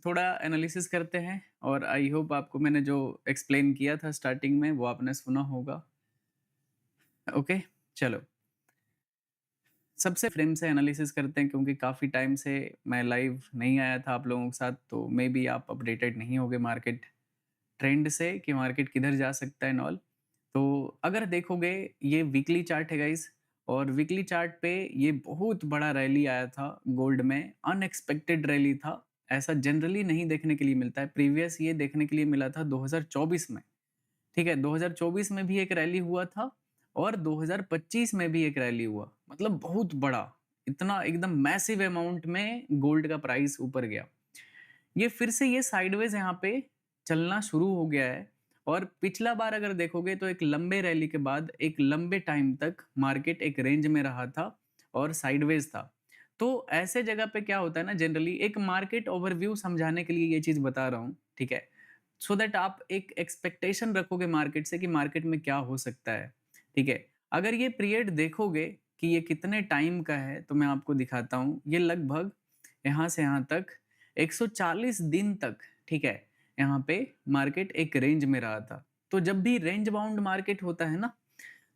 थोड़ा एनालिसिस करते हैं और आई होप आपको मैंने जो एक्सप्लेन किया था स्टार्टिंग में वो आपने सुना होगा। ओके, चलो सबसे फ्रेम से एनालिसिस करते हैं क्योंकि काफ़ी टाइम से मैं लाइव नहीं आया था आप लोगों के साथ, तो मे बी आप अपडेटेड नहीं होगे मार्केट ट्रेंड से कि मार्केट किधर जा सकता है एंड ऑल। तो अगर देखोगे ये वीकली चार्ट है गाइस, और वीकली चार्ट पे ये बहुत बड़ा रैली आया था गोल्ड में, अनएक्सपेक्टेड रैली था। ऐसा जनरली नहीं देखने के लिए मिलता है। प्रीवियस ये देखने के लिए मिला था 2024 में। ठीक है, 2024 में भी एक रैली हुआ था और 2025 में भी एक रैली हुआ, मतलब बहुत बड़ा, इतना एकदम मैसिव अमाउंट में गोल्ड का प्राइस ऊपर गया। ये फिर से ये साइडवेज यहाँ पे चलना शुरू हो गया है। और पिछला बार अगर देखोगे तो एक लंबे रैली के बाद एक लंबे टाइम तक मार्केट एक रेंज में रहा था और साइडवेज था। तो ऐसे जगह पे क्या होता है ना, जनरली एक मार्केट ओवरव्यू समझाने के लिए ये चीज बता रहा हूँ, ठीक है, सो दैट आप एक एक्सपेक्टेशन रखोगे मार्केट से कि मार्केट में क्या हो सकता है। ठीक है, अगर ये पीरियड देखोगे कि ये कितने टाइम का है तो मैं आपको दिखाता हूँ। ये लगभग यहाँ से यहाँ तक 140 दिन तक, ठीक है, यहाँ पे मार्केट एक रेंज में रहा था। तो जब भी रेंज बाउंड मार्केट होता है ना,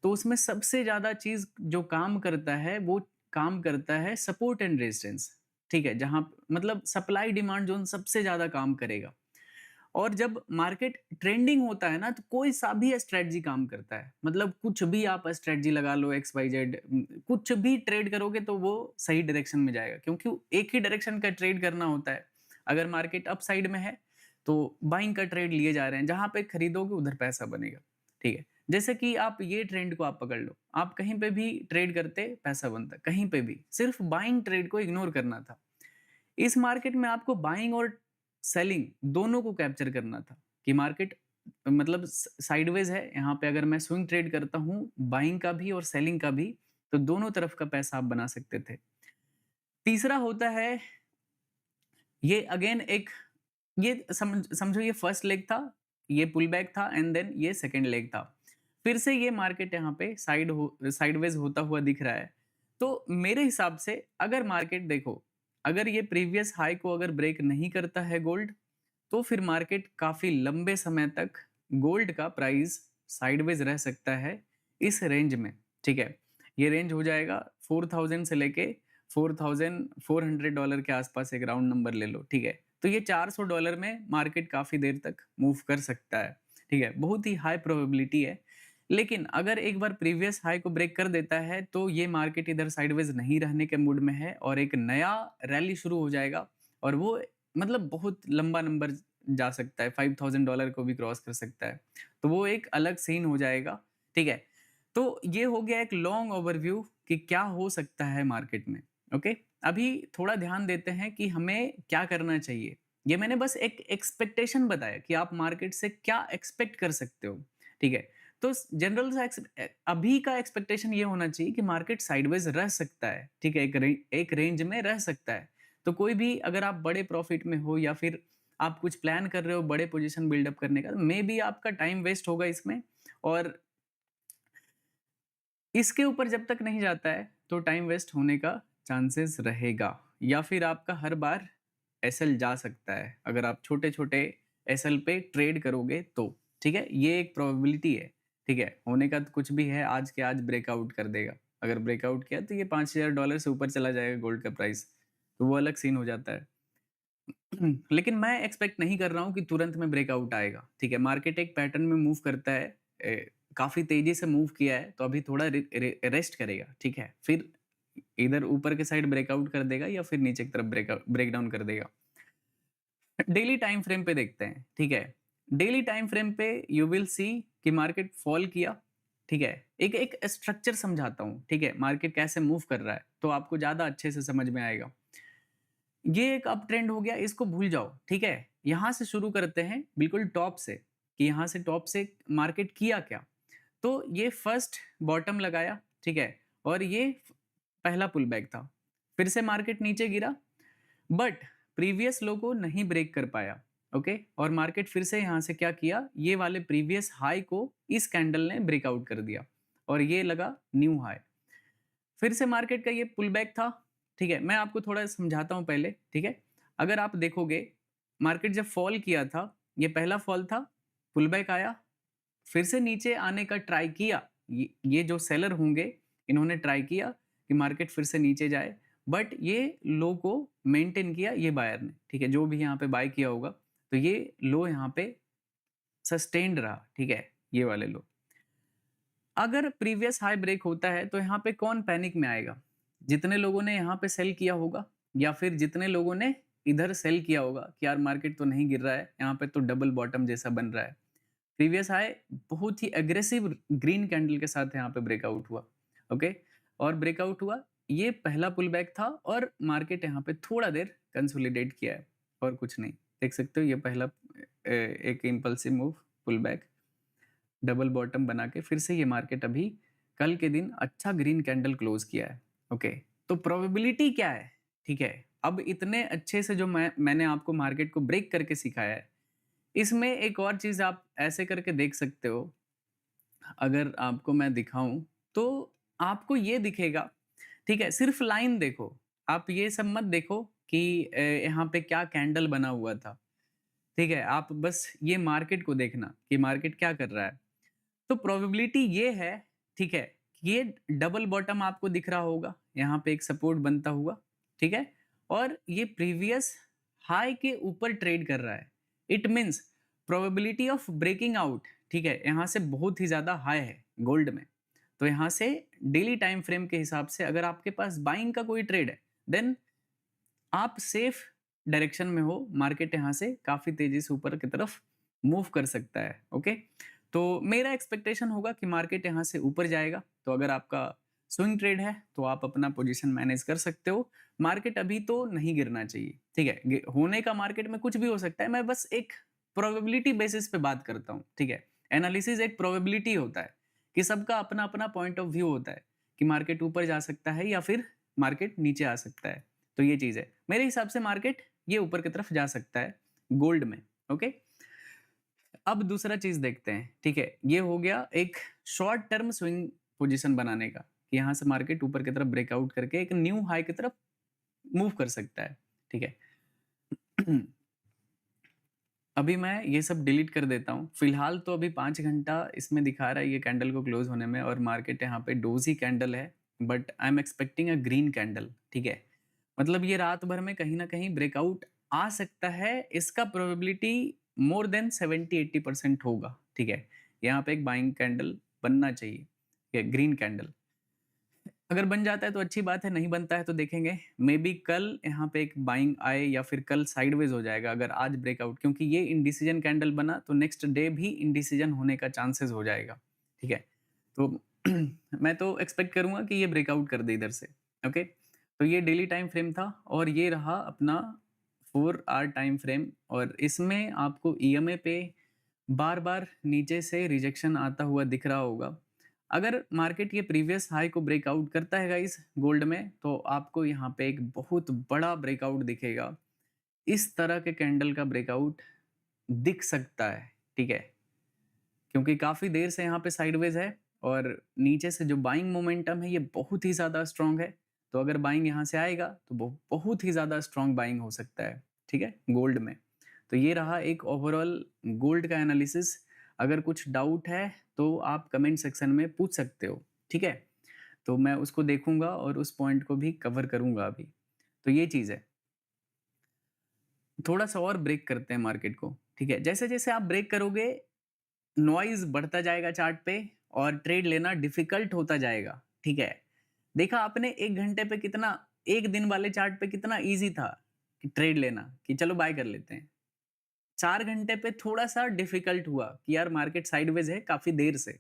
तो उसमें सबसे ज्यादा चीज जो काम करता है वो काम करता है सपोर्ट एंड रेजिस्टेंस। ठीक है, जहां मतलब सप्लाई डिमांड जोन सबसे ज्यादा काम करेगा। और जब मार्केट ट्रेंडिंग होता है ना, तो कोई सा भी स्ट्रेटजी काम करता है, मतलब कुछ भी आप स्ट्रेटजी लगा लो, एक्स वाई जेड कुछ भी ट्रेड करोगे तो वो सही डायरेक्शन में जाएगा, क्योंकि एक ही डायरेक्शन का ट्रेड करना होता है। अगर मार्केट अप साइड में है तो बाइंग का ट्रेड लिए जा रहे हैं, जहां पे खरीदोगे उधर पैसा बनेगा। ठीक है, जैसे कि आप ये ट्रेंड को आप पकड़ लो, आप कहीं पे भी ट्रेड करते पैसा बनता, कहीं पे भी सिर्फ बाइंग ट्रेड को इग्नोर करना था। इस मार्केट में आपको बाइंग और सेलिंग दोनों को कैप्चर करना था कि मार्केट मतलब साइडवेज है। यहाँ पे अगर मैं स्विंग ट्रेड करता हूँ बाइंग का भी और सेलिंग का भी, तो दोनों तरफ का पैसा आप बना सकते थे। तीसरा होता है ये अगेन एक, ये समझो ये फर्स्ट लेग था, ये पुल बैक था एंड देन ये सेकेंड लेग था। फिर से ये मार्केट यहाँ पे साइडवेज होता हुआ दिख रहा है। तो मेरे हिसाब से अगर मार्केट देखो, अगर ये प्रीवियस हाई को अगर ब्रेक नहीं करता है गोल्ड, तो फिर मार्केट काफी लंबे समय तक गोल्ड का प्राइस साइडवेज रह सकता है इस रेंज में। ठीक है, ये रेंज हो जाएगा 4000 से लेके $4400 के आसपास, एक राउंड नंबर ले लो। ठीक है, तो ये $400 में मार्केट काफी देर तक मूव कर सकता है। ठीक है, बहुत ही हाई प्रोबेबिलिटी है। लेकिन अगर एक बार प्रीवियस हाई को ब्रेक कर देता है तो ये मार्केट इधर साइडवेज नहीं रहने के मूड में है और एक नया रैली शुरू हो जाएगा। और वो मतलब बहुत लंबा नंबर जा सकता है, $5000 को भी क्रॉस कर सकता है। तो वो एक अलग सीन हो जाएगा। ठीक है, तो ये हो गया एक लॉन्ग ओवरव्यू कि क्या हो सकता है मार्केट में। ओके, अभी थोड़ा ध्यान देते हैं कि हमें क्या करना चाहिए। ये मैंने बस एक एक्सपेक्टेशन बताया कि आप मार्केट से क्या एक्सपेक्ट कर सकते हो। ठीक है, तो जनरल सा अभी का एक्सपेक्टेशन ये होना चाहिए कि मार्केट साइडवेज रह सकता है। ठीक है, एक रेंज में रह सकता है। तो कोई भी अगर आप बड़े प्रॉफिट में हो या फिर आप कुछ प्लान कर रहे हो बड़े पोजीशन बिल्डअप करने का, मे बी आपका टाइम वेस्ट होगा इसमें। और इसके ऊपर जब तक नहीं जाता है तो टाइम वेस्ट होने का चांसेस रहेगा, या फिर आपका हर बार एसएल जा सकता है अगर आप छोटे छोटे एसएल पे ट्रेड करोगे तो। ठीक है, ये एक प्रोबेबिलिटी है। ठीक है, होने का तो कुछ भी है, आज के आज ब्रेकआउट कर देगा। अगर ब्रेकआउट किया तो ये $5000 से ऊपर चला जाएगा गोल्ड का प्राइस, तो वो अलग सीन हो जाता है। लेकिन मैं एक्सपेक्ट नहीं कर रहा हूँ कि तुरंत में ब्रेकआउट आएगा। ठीक है, मार्केट एक पैटर्न में मूव करता है, काफी तेजी से मूव किया है तो अभी थोड़ा रेस्ट करेगा। ठीक है, फिर इधर ऊपर के साइड ब्रेकआउट कर देगा या फिर नीचे की तरफ ब्रेक डाउन कर देगा। डेली टाइम फ्रेम पे देखते हैं। ठीक है, डेली टाइम फ्रेम पे यू विल सी कि मार्केट फॉल किया। ठीक है, एक एक स्ट्रक्चर समझाता हूँ। ठीक है, मार्केट कैसे मूव कर रहा है तो आपको ज्यादा अच्छे से समझ में आएगा। ये एक अप ट्रेंड हो गया, इसको भूल जाओ। ठीक है, यहां से शुरू करते हैं बिल्कुल टॉप से कि यहां से टॉप से मार्केट किया क्या। तो ये फर्स्ट बॉटम लगाया। ठीक है, और ये पहला पुल बैक था। फिर से मार्केट नीचे गिरा, बट प्रीवियस लो को नहीं ब्रेक कर पाया। ओके, और मार्केट फिर से यहां से क्या किया, ये वाले प्रीवियस हाई को इस कैंडल ने ब्रेकआउट कर दिया और ये लगा न्यू हाई। फिर से मार्केट का ये पुल बैक था। ठीक है, मैं आपको थोड़ा समझाता हूं पहले। ठीक है, अगर आप देखोगे मार्केट जब फॉल किया था, ये पहला फॉल था, पुल बैक आया, फिर से नीचे आने का ट्राई किया। ये जो सेलर होंगे, इन्होंने ट्राई किया कि मार्केट फिर से नीचे जाए, बट ये लो को मेंटेन किया ये बायर ने, ठीक है? जो भी यहाँ पे बाय किया होगा, तो ये लो यहाँ पे सस्टेन्ड रहा, ठीक है? ये वाले लो। अगर प्रीवियस हाई ब्रेक होता है, तो यहाँ पे कौन पैनिक में आएगा? जितने लोगों ने यहाँ पे सेल किया होगा या फिर जितने लोगों ने इधर सेल किया होगा कि यार मार्केट तो नहीं गिर रहा है, यहाँ पे तो डबल बॉटम जैसा बन रहा है। प्रीवियस हाई बहुत ही एग्रेसिव ग्रीन कैंडल के साथ यहाँ पे ब्रेकआउट हुआ, ओके? और ब्रेकआउट हुआ, ये पहला पुल बैक था और मार्केट यहाँ पे थोड़ा देर कंसोलिडेट किया है और कुछ नहीं। देख सकते हो ये पहला एक impulsive move pull back, double bottom बना के फिर से ये मार्केट अभी कल के दिन अच्छा ग्रीन कैंडल क्लोज किया है, ओके? तो प्रोबेबिलिटी क्या है, ठीक है? अब इतने अच्छे से जो मैंने आपको मार्केट को ब्रेक करके सिखाया है, इसमें एक और चीज आप ऐसे करके देख सकते हो। अगर आपको मैं दिखाऊं तो आपको ये दिखेगा, ठीक है? सिर्फ लाइन देखो, आप ये सब मत देखो कि यहाँ पे क्या कैंडल बना हुआ था, ठीक है? आप बस ये मार्केट को देखना कि मार्केट क्या कर रहा है। तो प्रोबेबिलिटी ये है, ठीक है? ये डबल बॉटम आपको दिख रहा होगा, यहाँ पे एक सपोर्ट बनता हुआ, ठीक है? और ये प्रीवियस हाई के ऊपर ट्रेड कर रहा है। It means probability of breaking out, ठीक है, यहाँ से बहुत ही ज़्यादा हाई है गोल्ड में। तो यहाँ से डेली टाइम फ्रेम के हिसाब से अगर आपके पास बाइंग का कोई ट्रेड है, देन आप सेफ डायरेक्शन में हो। मार्केट यहाँ से काफ़ी तेज़ी से ऊपर की तरफ मूव कर सकता है, ओके? तो मेरा एक्सपेक्टेशन होगा कि मार्केट यहाँ से ऊपर जाएगा। तो अगर आपका स्विंग ट्रेड है तो आप अपना पोजीशन मैनेज कर सकते हो। मार्केट अभी तो नहीं गिरना चाहिए, ठीक है? होने का मार्केट में कुछ भी हो सकता है, मैं बस एक प्रोबेबिलिटी बेसिस पे बात करता हूँ, ठीक है? एनालिसिस एक प्रोबेबिलिटी होता है कि सबका अपना अपना पॉइंट ऑफ व्यू होता है कि मार्केट ऊपर जा सकता है या फिर मार्केट नीचे आ सकता है। तो ये चीज़ है, मेरे हिसाब से मार्केट ये ऊपर की तरफ जा सकता है गोल्ड में, ओके? अब दूसरा चीज देखते हैं, ठीक है? ये हो गया एक शॉर्ट टर्म स्विंग पोजीशन बनाने का कि यहाँ से मार्केट ऊपर की तरफ ब्रेकआउट करके एक न्यू हाई की तरफ मूव कर सकता है, ठीक है? अभी मैं ये सब डिलीट कर देता हूँ। फिलहाल तो अभी 5 घंटा इसमें दिखा रहा है ये कैंडल को क्लोज होने में, और मार्केट यहाँ पे डोजी कैंडल है, but I am expecting a green candle, ठीक है? मतलब ये रात भर में कहीं ना कहीं ब्रेकआउट आ सकता है, इसका प्रोबेबिलिटी मोर देन 70-80% होगा, ठीक है? यहाँ पे एक बाइंग कैंडल बनना चाहिए, ठीक है? ग्रीन कैंडल अगर बन जाता है तो अच्छी बात है, नहीं बनता है तो देखेंगे। मे बी कल यहाँ पे एक बाइंग आए या फिर कल साइडवेज हो जाएगा अगर आज ब्रेकआउट, क्योंकि ये इंडिसीजन कैंडल बना तो नेक्स्ट डे भी इंडिसीजन होने का चांसेस हो जाएगा, ठीक है? तो मैं तो एक्सपेक्ट करूंगा कि ये ब्रेकआउट कर दे इधर से, ओके? तो ये डेली टाइम फ्रेम था और ये रहा अपना 4 आवर टाइम फ्रेम, और इसमें आपको ईएमए पे बार बार नीचे से रिजेक्शन आता हुआ दिख रहा होगा। अगर मार्केट ये प्रीवियस हाई को ब्रेकआउट करता है गाइस गोल्ड में, तो आपको यहाँ पे एक बहुत बड़ा ब्रेकआउट दिखेगा। इस तरह के कैंडल का ब्रेकआउट दिख सकता है, ठीक है? क्योंकि काफी देर से यहाँ पे साइडवेज है और नीचे से जो बाइंग मोमेंटम है ये बहुत ही ज्यादा स्ट्रांग है। तो अगर बाइंग यहाँ से आएगा तो बहुत ही ज्यादा स्ट्रांग बाइंग हो सकता है, ठीक है, गोल्ड में। तो ये रहा एक ओवरऑल गोल्ड का एनालिसिस। अगर कुछ डाउट है तो आप कमेंट सेक्शन में पूछ सकते हो, ठीक है? तो मैं उसको देखूंगा और उस पॉइंट को भी कवर करूंगा अभी। तो ये चीज़ है। थोड़ा सा और ब्रेक करते हैं मार्केट को, ठीक है? जैसे जैसे आप ब्रेक करोगे नॉइज बढ़ता जाएगा चार्ट पे और ट्रेड लेना डिफिकल्ट होता जाएगा, ठीक है? देखा आपने 1 घंटे पे कितना, एक दिन वाले चार्ट पे कितना इजी था कि ट्रेड लेना, कि चलो बाय कर लेते हैं। 4 घंटे पे थोड़ा सा डिफिकल्ट हुआ कि यार मार्केट साइडवेज है काफी देर से,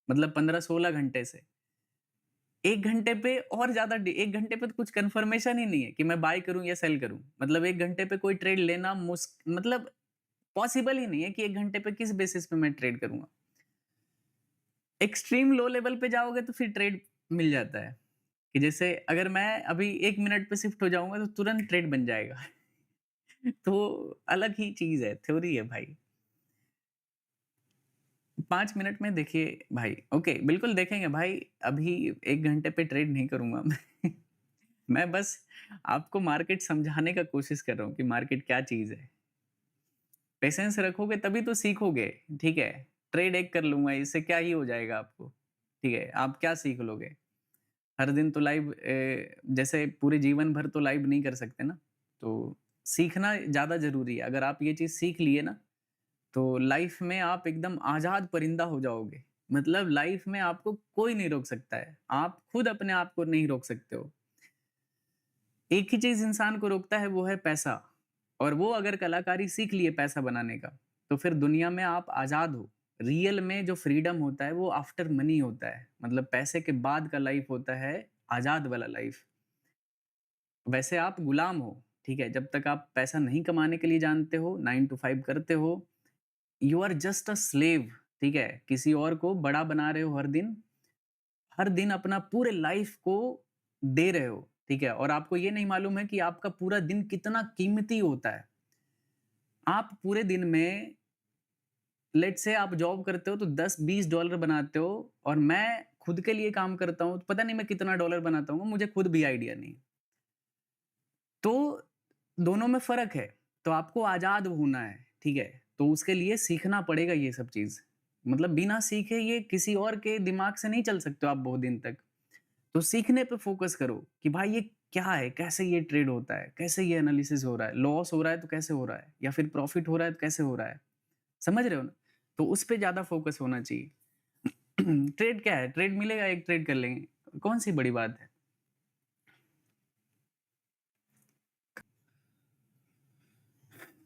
मतलब 15-16 घंटे से। 1 घंटे पे और ज्यादा 1 घंटे पे तो कुछ कंफर्मेशन ही नहीं है कि मैं बाय करूं या सेल करूं। मतलब 1 घंटे पे कोई ट्रेड लेना मतलब पॉसिबल ही नहीं है कि 1 घंटे पे किस बेसिस पे मैं ट्रेड करूंगा। एक्सट्रीम लो लेवल पे जाओगे तो फिर ट्रेड मिल जाता है कि जैसे अगर मैं अभी 1 मिनट पे शिफ्ट हो जाऊंगा तो तुरंत ट्रेड बन जाएगा। तो अलग ही चीज है, थ्योरी है भाई। 5 मिनट में देखिए भाई, ओके बिल्कुल देखेंगे भाई। अभी 1 घंटे पे ट्रेड नहीं करूंगा मैं। मैं बस आपको मार्केट समझाने का कोशिश कर रहा हूँ कि मार्केट क्या चीज है। पेशेंस रखोगे तभी तो सीखोगे, ठीक है? ट्रेड एक कर लूँगा, इससे क्या ही हो जाएगा आपको, ठीक है? आप क्या सीख लोगे? हर दिन तो लाइव जैसे पूरे जीवन भर तो लाइव नहीं कर सकते ना, तो सीखना ज़्यादा ज़रूरी है। अगर आप ये चीज़ सीख लिए ना, तो लाइफ़ में आप एकदम आज़ाद परिंदा हो जाओगे। मतलब लाइफ़ में आपको कोई नहीं रोक सकता है। आप खुद अपने आप को नहीं रोक सकते हो। एक ही चीज़ इंसान को रोकता है, वो है पैसा। और वो अगर कलाकारी सीख लिए पैसा बनाने का, तो फिर दुनिया में आप आज़ाद हो। रियल में जो फ्रीडम होता है, वो आफ्टर मनी होता है। मतलब पैसे के बाद का लाइफ़ होता है आज़ाद वाला लाइफ़। वैसे आप गुलाम हो, ठीक है? जब तक आप पैसा नहीं कमाने के लिए जानते हो, 9 टू 5 करते हो, you are just a slave, ठीक है? किसी और को बड़ा बना रहे हो हर दिन अपना पूरे लाइफ़ को दे रहे हो, ठीक है? और आपको ये नहीं मालूम है कि आपका पूरा दिन कितना कीमती होता है। आप पूरे दिन में लेट्स से आप जॉब करते हो तो 10-20 डॉलर बनाते हो और मैं खुद के लिए काम करता हूँ, तो पता नहीं मैं कितना डॉलर बनाता हूँ, मुझे खुद भी आइडिया नहीं। तो दोनों में फ़र्क है, तो आपको आज़ाद होना है, ठीक है? तो उसके लिए सीखना पड़ेगा ये सब चीज़। मतलब बिना सीखे ये किसी और के दिमाग से नहीं चल सकते हो आप बहुत दिन तक। तो सीखने पे फ़ोकस करो कि भाई ये क्या है? कैसे ये ट्रेड होता है? कैसे ये एनालिसिस हो रहा है? लॉस हो रहा है तो कैसे हो रहा है? या फिर प्रॉफ़िट हो रहा है तो कैसे हो रहा है? समझ रहे हो ना? तो उस पे ज़्यादा फ़ोकस होना चाहिए। ट्रेड क्या है? ट्रेड मिलेगा, एक ट्रेड कर लेंगे। कौन-सी बड़ी बात है?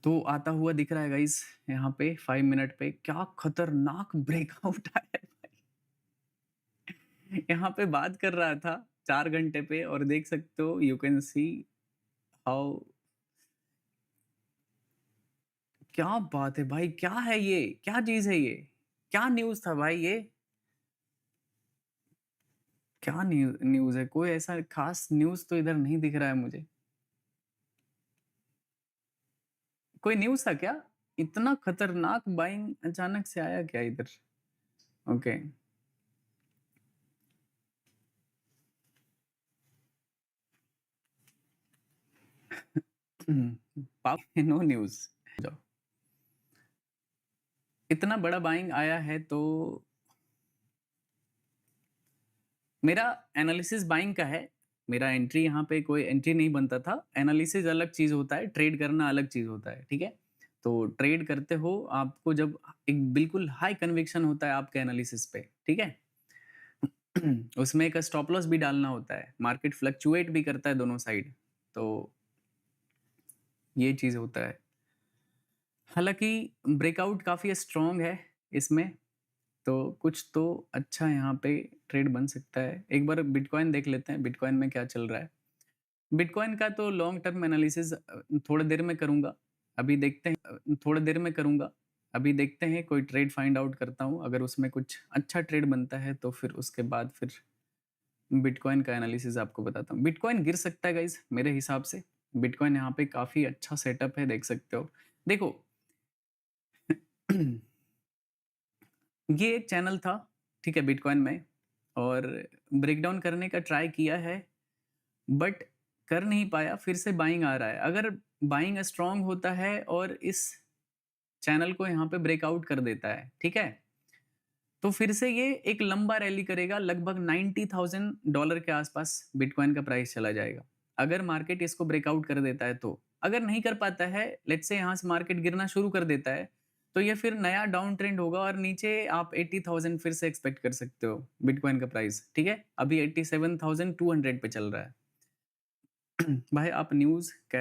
तो आता हुआ दिख रहा है गाइस यहाँ पे 5 मिनट पे क्या खतरनाक ब्रेकआउट आया है भाई। यहाँ पे बात कर रहा था 4 घंटे पे और देख सकते हो यू कैन सी हाउ क्या बात है भाई, क्या है ये? क्या चीज़ है ये? क्या न्यूज़ था भाई ये? क्या न्यूज़ है? कोई ऐसा ख़ास न्यूज़ तो इधर नहीं दिख रहा है मुझे। कोई न्यूज़ था क्या? इतना खतरनाक बाइंग अचानक से आया क्या इधर? ओके। No news. जाओ। इतना बड़ा बाइंग आया है तो मेरा एनालिसिस बाइंग का है। मेरा एंट्री यहाँ पे कोई एंट्री नहीं बनता था। एनालिसिस अलग चीज़ होता है, ट्रेड करना अलग चीज़ होता है, ठीक है? तो ट्रेड करते हो आपको जब एक बिल्कुल हाई कन्विक्शन होता है आपके एनालिसिस पे, ठीक है? उसमें एक स्टॉप लॉस भी डालना होता है। मार्केट फ्लक्चुएट भी करता है दोनों साइड। तो ये चीज़ होता है। हालाँकि ब्रेकआउट काफ़ी स्ट्रॉन्ग है इसमें, तो कुछ तो अच्छा यहाँ पे ट्रेड बन सकता है। एक बार बिटकॉइन देख लेते हैं, बिटकॉइन में क्या चल रहा है। बिटकॉइन का तो लॉन्ग टर्म एनालिसिस थोड़ी देर में करूँगा। अभी देखते हैं थोड़ी देर में करूँगा। अभी देखते हैं कोई ट्रेड फाइंड आउट करता हूँ, अगर उसमें कुछ अच्छा ट्रेड बनता है तो फिर उसके बाद फिर बिटकॉइन का एनालिसिस आपको बताता हूँ। बिटकॉइन गिर सकता है गाइज़ मेरे हिसाब से। बिटकॉइन यहाँ पे काफ़ी अच्छा सेटअप है, देख सकते हो। देखो ये एक चैनल था, ठीक है, बिटकॉइन में और ब्रेकडाउन करने का ट्राई किया है, बट कर नहीं पाया, फिर से बाइंग आ रहा है। अगर बाइंग स्ट्रॉन्ग होता है और इस चैनल को यहाँ पे ब्रेकआउट कर देता है, ठीक है? तो फिर से ये एक लंबा रैली करेगा, लगभग $90,000 के आसपास बिटकॉइन का प्राइस चला जाएगा। अगर मार्केट इसको ब्रेकआउट कर देता है तो। अगर नहीं कर पाता है, लेट्स से यहाँ से मार्केट गिरना शुरू कर देता है, तो ये फिर नया डाउन ट्रेंड होगा और नीचे आप 80,000 फिर से एक्सपेक्ट कर सकते हो बिटकॉइन का प्राइस, ठीक है? अभी 87,200 पे चल रहा है। भाई आप न्यूज़ कै